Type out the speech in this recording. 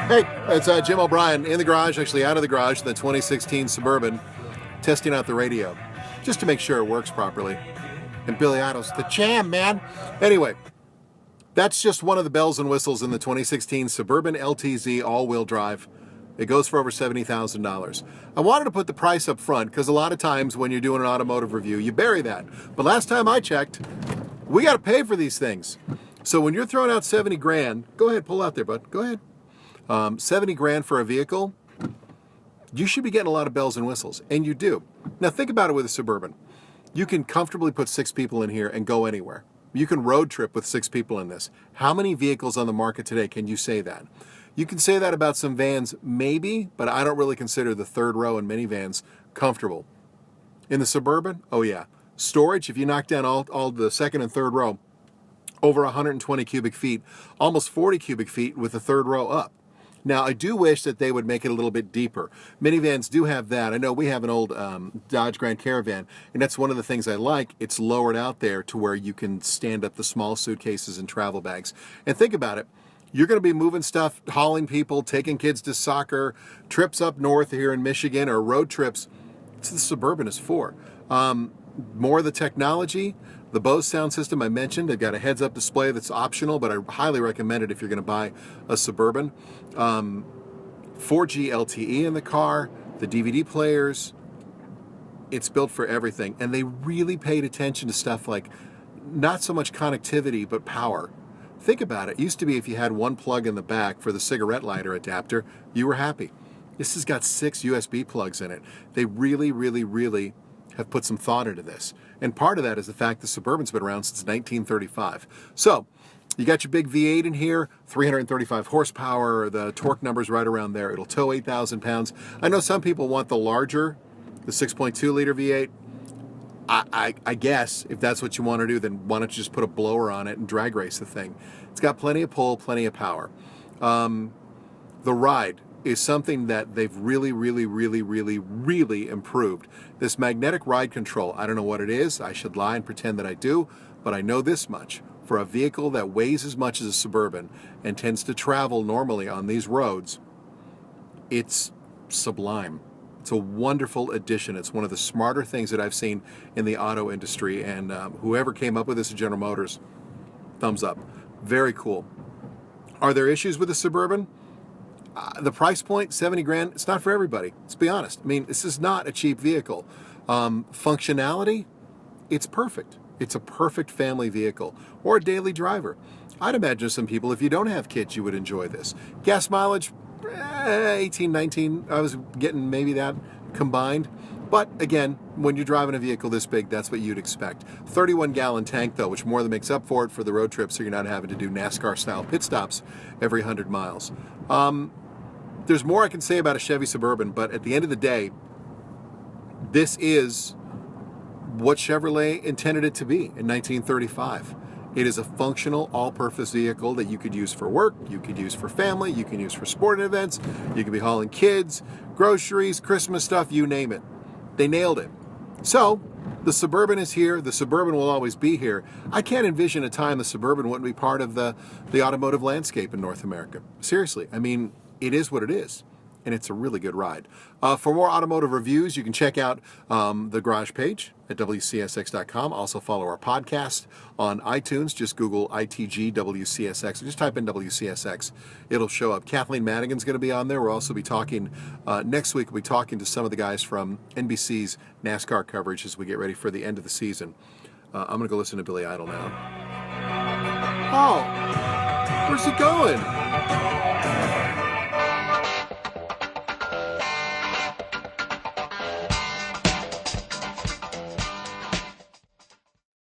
Hey, it's Jim O'Brien in the garage, actually out of the garage, the 2016 Suburban, testing out the radio, just to make sure it works properly. And Billy Idol's the jam, man. Anyway, that's just one of the bells and whistles in the 2016 Suburban LTZ all-wheel drive. It goes for over $70,000. I wanted to put the price up front because a lot of times when you're doing an automotive review, you bury that. But last time I checked, we got to pay for these things. So when you're throwing out 70 grand, go ahead, pull out there, bud. Go ahead. 70 grand for a vehicle, you should be getting a lot of bells and whistles, and you do. Now think about it with a Suburban. You can comfortably put 6 people in here and go anywhere. You can road trip with 6 people in this. How many vehicles on the market today can you say that? You can say that about some vans, maybe, but I don't really consider the third row in minivans comfortable. In the Suburban, oh yeah. Storage, if you knock down all the second and third row, over 120 cubic feet, almost 40 cubic feet with the third row up. Now, I do wish that they would make it a little bit deeper. Minivans do have that. I know we have an old Dodge Grand Caravan, and that's one of the things I like. It's lowered out there to where you can stand up the small suitcases and travel bags. And think about it. You're going to be moving stuff, hauling people, taking kids to soccer, trips up north here in Michigan, or road trips. It's the Suburban is for. More of the technology. The Bose sound system I mentioned, they've got a heads-up display that's optional, but I highly recommend it if you're going to buy a Suburban. 4G LTE in the car, the DVD players, it's built for everything. And they really paid attention to stuff like not so much connectivity, but power. Think about it. It used to be if you had one plug in the back for the cigarette lighter adapter, you were happy. This has got 6 USB plugs in it. They really, really, really have put some thought into this. And part of that is the fact the Suburban's been around since 1935. So, you got your big V8 in here, 335 horsepower, the torque number's right around there. It'll tow 8,000 pounds. I know some people want the larger, the 6.2 liter V8. I guess if that's what you want to do, then why don't you just put a blower on it and drag race the thing. It's got plenty of pull, plenty of power. The ride is something that they've really, really, really, really, really improved. This magnetic ride control, I don't know what it is. I should lie and pretend that I do, but I know this much. For a vehicle that weighs as much as a Suburban and tends to travel normally on these roads, it's sublime. It's a wonderful addition. It's one of the smarter things that I've seen in the auto industry, and whoever came up with this at General Motors, thumbs up. Very cool. Are there issues with the Suburban? The price point, 70 grand, it's not for everybody. Let's be honest. I mean, this is not a cheap vehicle. Functionality, it's perfect. It's a perfect family vehicle or a daily driver. I'd imagine some people, if you don't have kids, you would enjoy this. Gas mileage, 18, 19. I was getting maybe that combined. But again, when you're driving a vehicle this big, that's what you'd expect. 31-gallon tank, though, which more than makes up for it for the road trip, so you're not having to do NASCAR-style pit stops every 100 miles. There's more I can say about a Chevy Suburban, but at the end of the day, this is what Chevrolet intended it to be in 1935. It is a functional, all-purpose vehicle that you could use for work, you could use for family, you can use for sporting events, you could be hauling kids, groceries, Christmas stuff, you name it. They nailed it. So, the Suburban is here. The Suburban will always be here. I can't envision a time the Suburban wouldn't be part of the automotive landscape in North America. Seriously, I mean, it is what it is, and it's a really good ride. For more automotive reviews, you can check out the garage page at WCSX.com. Also follow our podcast on iTunes. Just Google ITG WCSX. Just type in WCSX. It'll show up. Kathleen Madigan's going to be on there. We'll also be talking, next week, we'll be talking to some of the guys from NBC's NASCAR coverage as we get ready for the end of the season. I'm going to go listen to Billy Idol now. Oh, where's he going?